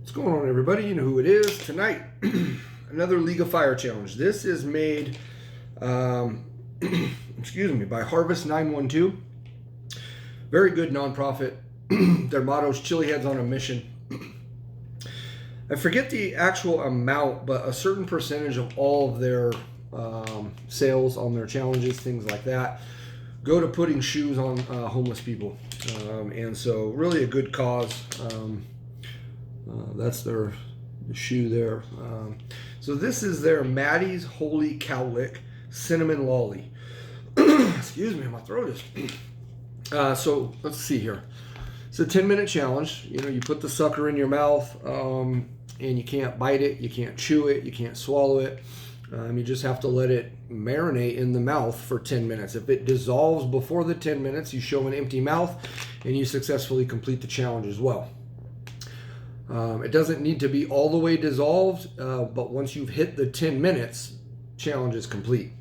What's going on, everybody? You know who it is. Tonight, another League of Fire challenge. This is made, excuse me, by Harvest 912. Very good nonprofit. Their motto is Chili Heads on a Mission. I forget the actual amount, but a certain percentage of all of their sales on their challenges, things like that, go to putting shoes on homeless people. And so really a good cause. That's their shoe there. So this is their Maddy's Holy Cowlick Cinnamon Lolly. Excuse me, my throat is... so let's see here. It's a 10-minute challenge. You know, you put the sucker in your mouth, and you can't bite it, you can't chew it, you can't swallow it. You just have to let it marinate in the mouth for 10 minutes. If it dissolves before the 10 minutes, you show an empty mouth, and you successfully complete the challenge as well. It doesn't need to be all the way dissolved, but once you've hit the 10 minutes, challenge is complete.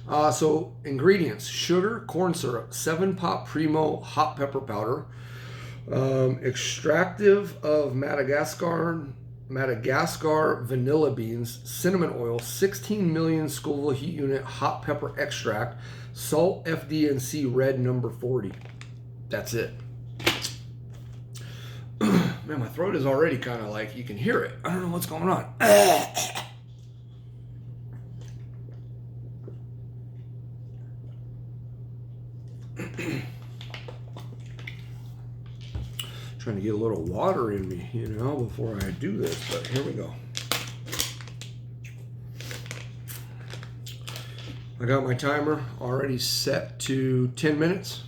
So ingredients: sugar, corn syrup, 7-Pop Primo hot pepper powder, extractive of Madagascar vanilla beans, cinnamon oil, 16 million Scoville heat unit hot pepper extract, salt FD&C red number 40. That's it. Man, my throat is already kind of like, you can hear it. I don't know what's going on. Trying to get a little water in me, you know, before I do this, but here we go. I got my timer already set to 10 minutes.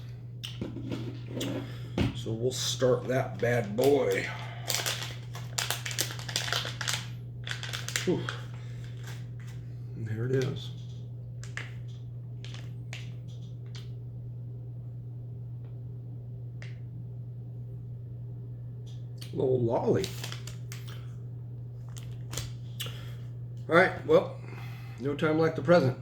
So we'll start that bad boy. Whew. And there it is. Little lolly. All right, well, no time like the present.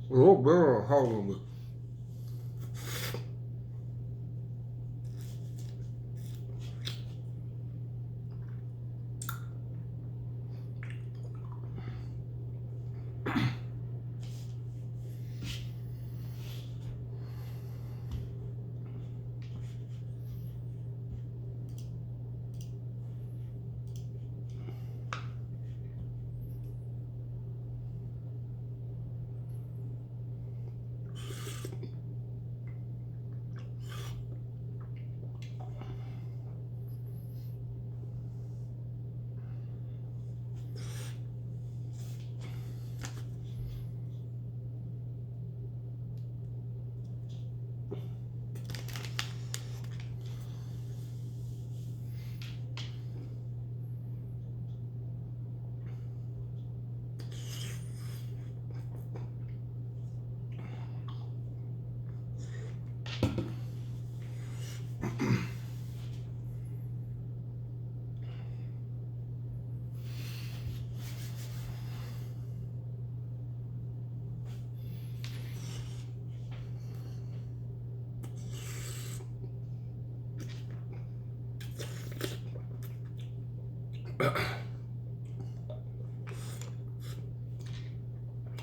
Oh, girl, hold on.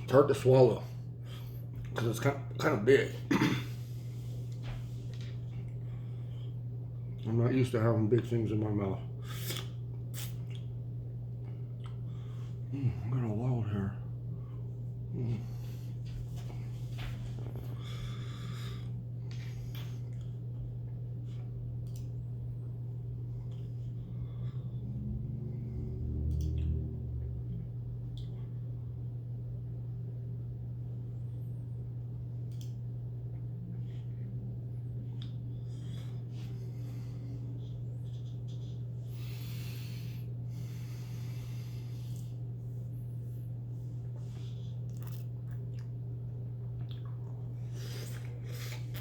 It's hard to swallow because it's kind of big. I'm not used to having big things in my mouth. I'm getting a loud here.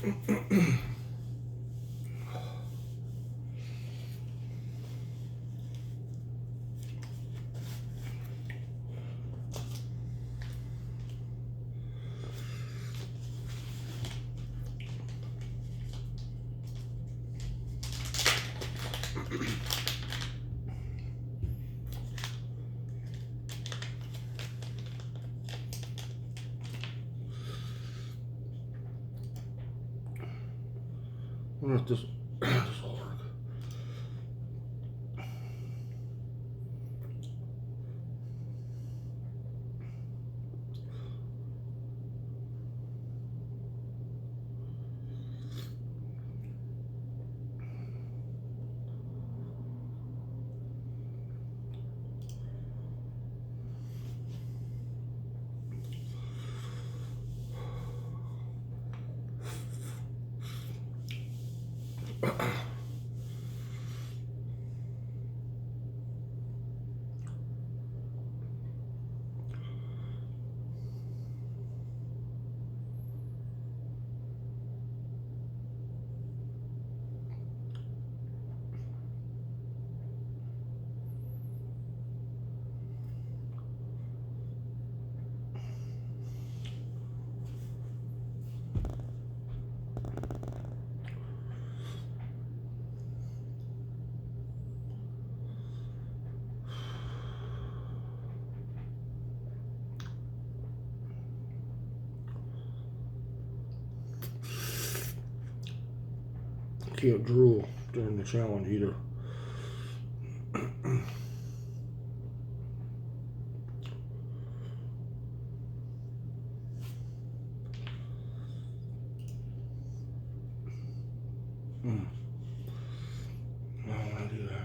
I wonder if this will work. Can't drool during the challenge either. I don't want to do that.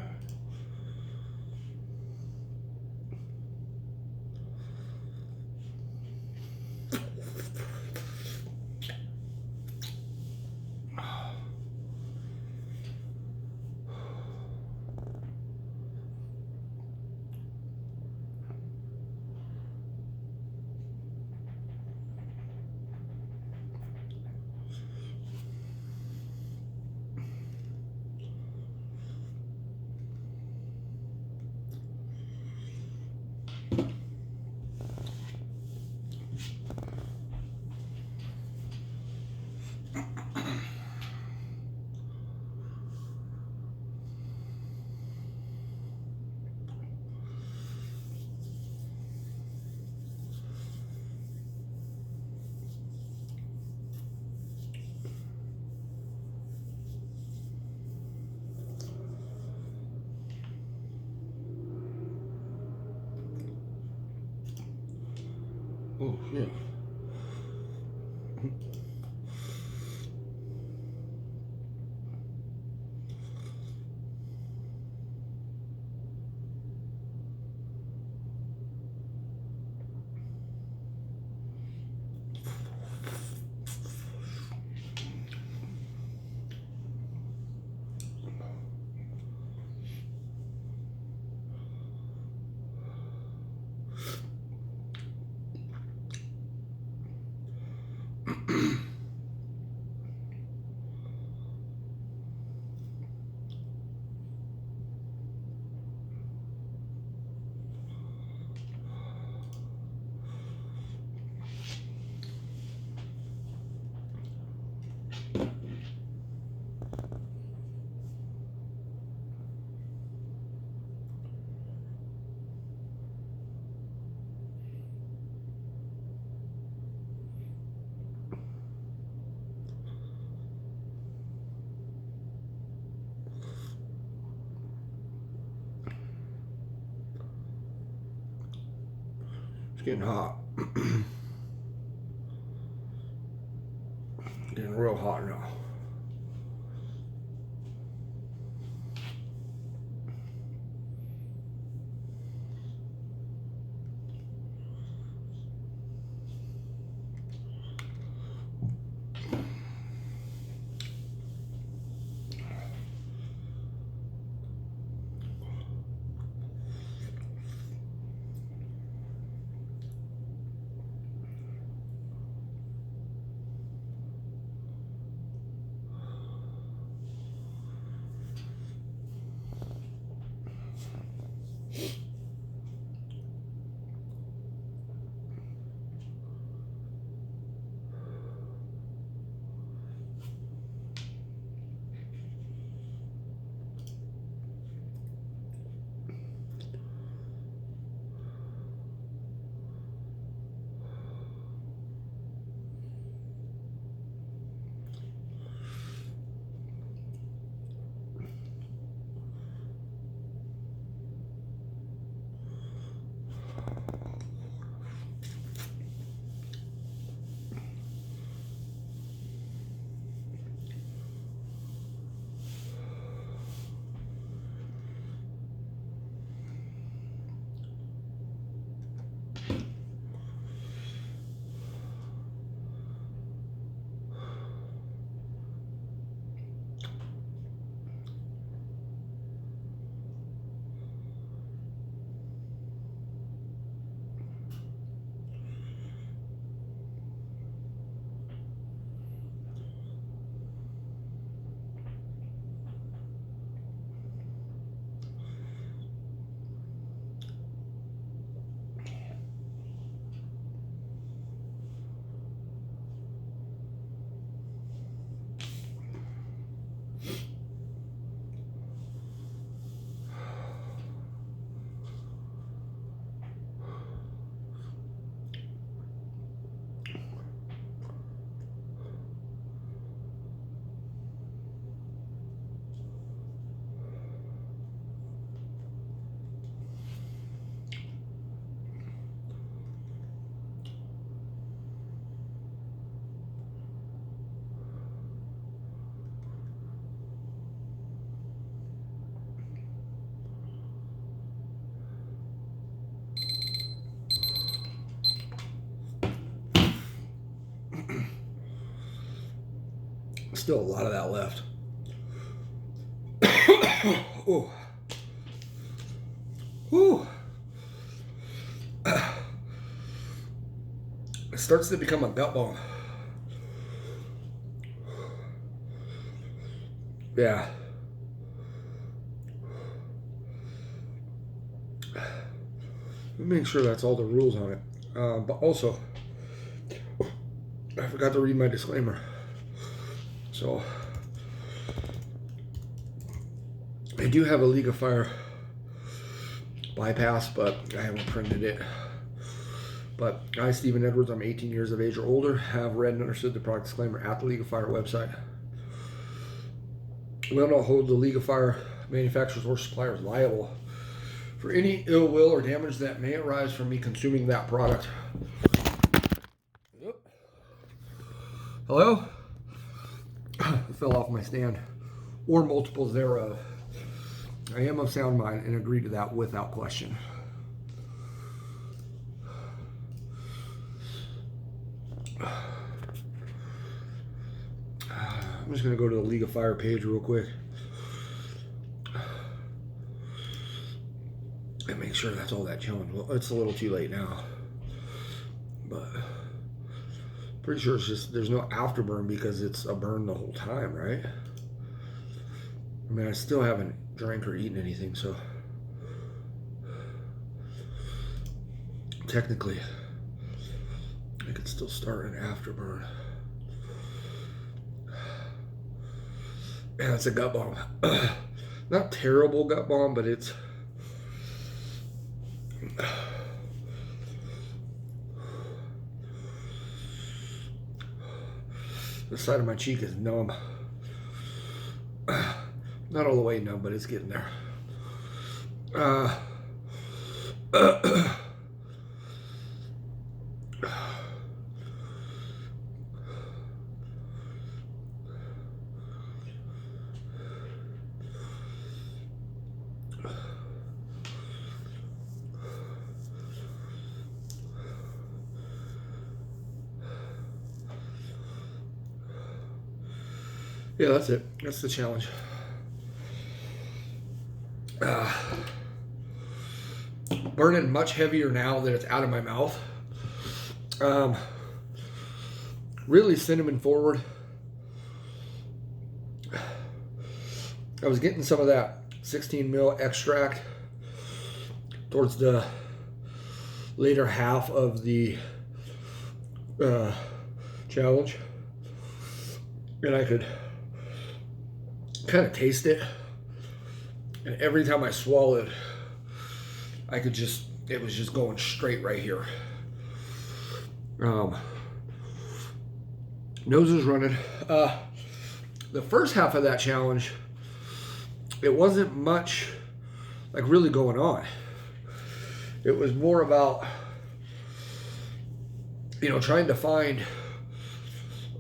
Oh, yeah. It's getting hot. Getting real hot now. Still a lot of that left. Oh. Whew. It starts to become a gut bomb. Yeah. Make sure that's all the rules on it. But also, I forgot to read my disclaimer. So, I do have a League of Fire bypass, but I haven't printed it. But I, Stephen Edwards, I'm 18 years of age or older, have read and understood the product disclaimer at the League of Fire website. We don't hold the League of Fire manufacturers or suppliers liable for any ill will or damage that may arise from me consuming that product. Yep. Hello? I fell off my stand, or multiples thereof. I am of sound mind and agree to that without question. I'm just going to go to the League of Fire page real quick and make sure that's all that challenge. Well, it's a little too late now, but pretty sure it's just there's no afterburn because it's a burn the whole time, right? I mean, I still haven't drank or eaten anything, so technically I could still start an afterburn. Yeah, it's a gut bomb. Not terrible gut bomb, but it's the side of my cheek is numb. Not all the way numb, but it's getting there. Yeah, that's it. That's the challenge. Burning much heavier now that it's out of my mouth. Really cinnamon forward. I was getting some of that 16 mil extract towards the later half of the challenge, and I could kind of taste it, and every time I swallowed, I could just, it was just going straight right here. Nose is running. The first half of that challenge, it wasn't much like really going on. It was more about, you know, trying to find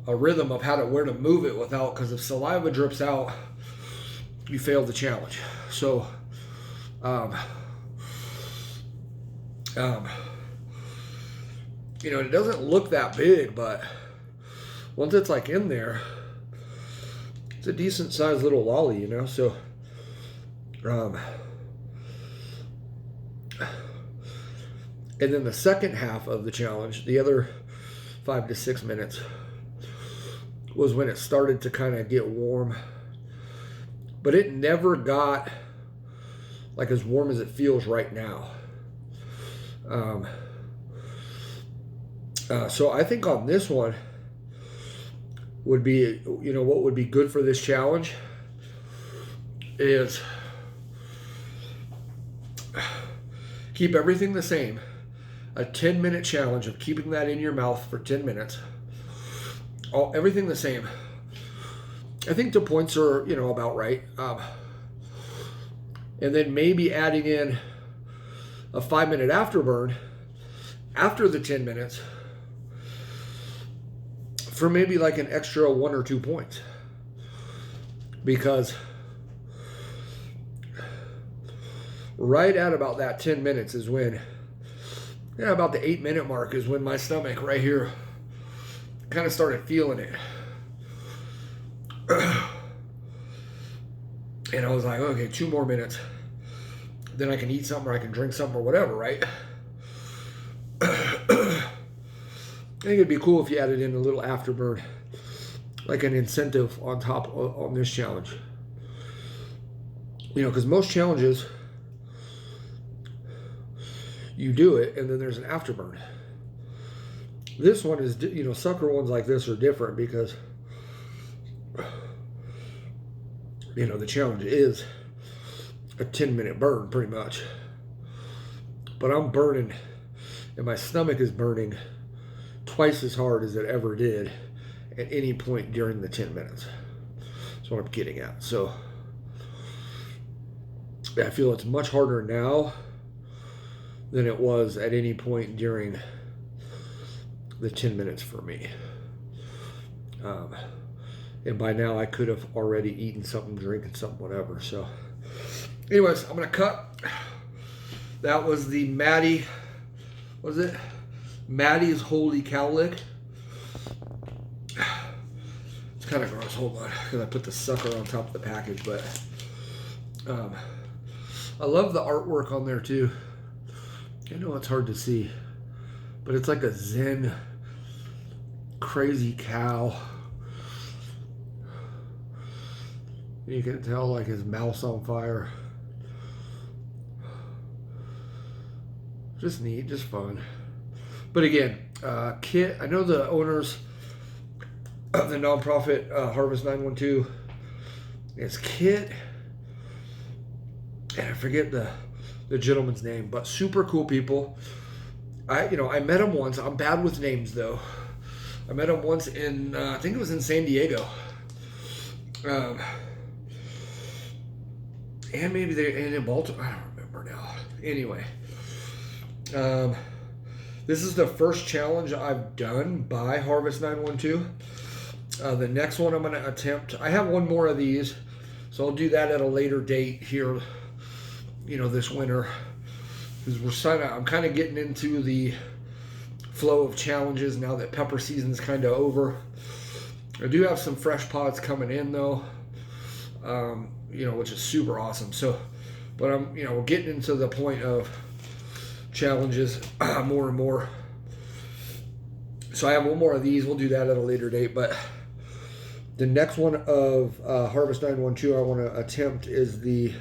a rhythm of where to move it without, because if saliva drips out, you failed the challenge. So, you know, it doesn't look that big, but once it's like in there, it's a decent sized little lolly, you know. So, and then the second half of the challenge, the other 5 to 6 minutes, was when it started to kind of get warm, but it never got like as warm as it feels right now. So I think on this one would be, you know, what would be good for this challenge is keep everything the same. A 10-minute challenge of keeping that in your mouth for 10 minutes. Everything the same. I think the points are, you know, about right. And then maybe adding in a 5-minute afterburn after the 10 minutes for maybe like an extra 1 or 2 points. Because right at about that 10 minutes is when, yeah, about the 8-minute mark is when my stomach right here kind of started feeling it. And I was like, okay, 2 more minutes. Then I can eat something or I can drink something or whatever, right? I think it'd be cool if you added in a little afterburn, like an incentive on top on this challenge. You know, because most challenges, you do it and then there's an afterburn. This one is, you know, sucker ones like this are different because, you know, the challenge is a 10-minute burn pretty much. But I'm burning, and my stomach is burning twice as hard as it ever did at any point during the 10 minutes. That's what I'm getting at. So I feel it's much harder now than it was at any point during the 10 minutes for me. And by now I could have already eaten something, drinking something, whatever. So anyways, I'm going to cut. That was the Maddy, what was it? Maddy's Holy Cowlick. It's kind of gross. Hold on, because I put the sucker on top of the package. But I love the artwork on there too. I know it's hard to see, but it's like a Zen crazy cow. You can tell like his mouth's on fire. Just neat, just fun. But again, Kit, I know the owners of the nonprofit Harvest 912 is Kit, and I forget the gentleman's name, but super cool people. I met him once. I'm bad with names though. I met him once in I think it was in San Diego. And maybe and in Baltimore. I don't remember now. Anyway, this is the first challenge I've done by Harvest 912. The next one I'm going to attempt. I have one more of these, so I'll do that at a later date here. You know, this winter, because I'm kind of getting into the flow of challenges now that pepper season's kind of over. I do have some fresh pods coming in though. You know, which is super awesome. So, but I'm, you know, we're getting into the point of challenges more and more. So I have one more of these. We'll do that at a later date. But the next one of Harvest 912 I want to attempt is the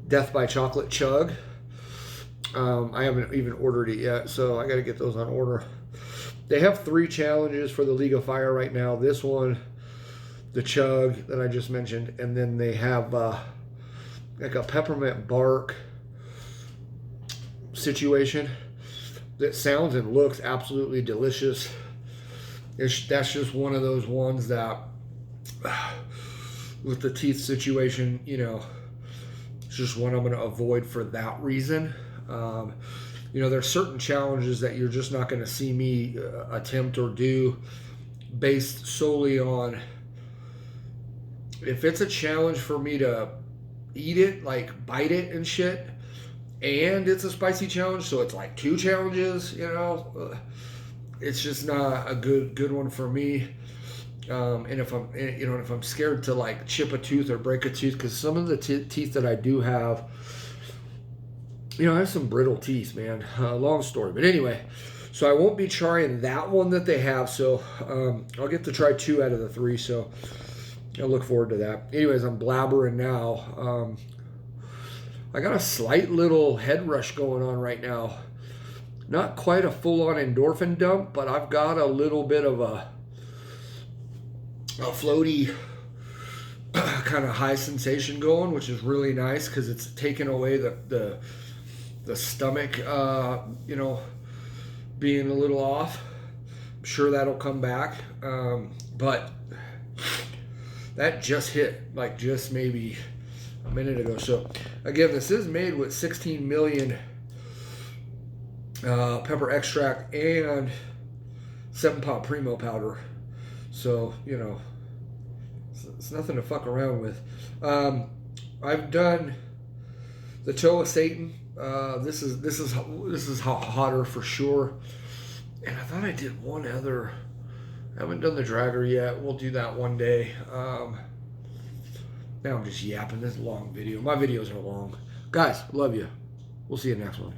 Death by Chocolate Chug. I haven't even ordered it yet, so I got to get those on order. They have 3 challenges for the League of Fire right now. This one, the Chug that I just mentioned, and then they have like a peppermint bark situation that sounds and looks absolutely delicious. That's just one of those ones that with the teeth situation, you know, it's just one I'm going to avoid for that reason. You know, there's certain challenges that you're just not going to see me attempt or do based solely on if it's a challenge for me to eat it, like bite it and shit, and it's a spicy challenge, so it's like 2 challenges, you know, it's just not a good one for me. And if I'm scared to like chip a tooth or break a tooth, because some of the teeth that I do have, you know, I have some brittle teeth, man. Long story, but anyway, so I won't be trying that one that they have. So I'll get to try 2 out of the 3. So I look forward to that. Anyways, I'm blabbering now. I got a slight little head rush going on right now. Not quite a full-on endorphin dump, but I've got a little bit of a floaty kind of high sensation going, which is really nice because it's taken away the stomach, you know, being a little off. I'm sure that'll come back, but that just hit like just maybe a minute ago. So again, this is made with 16 million pepper extract and 7-pot Primo powder. So, you know, it's nothing to fuck around with. I've done the Toe of Satan. This is hotter for sure. And I thought I did one other. Haven't done the dragger yet. We'll do that one day. Now I'm just yapping. This is a long video. My videos are long. Guys, love you. We'll see you next one.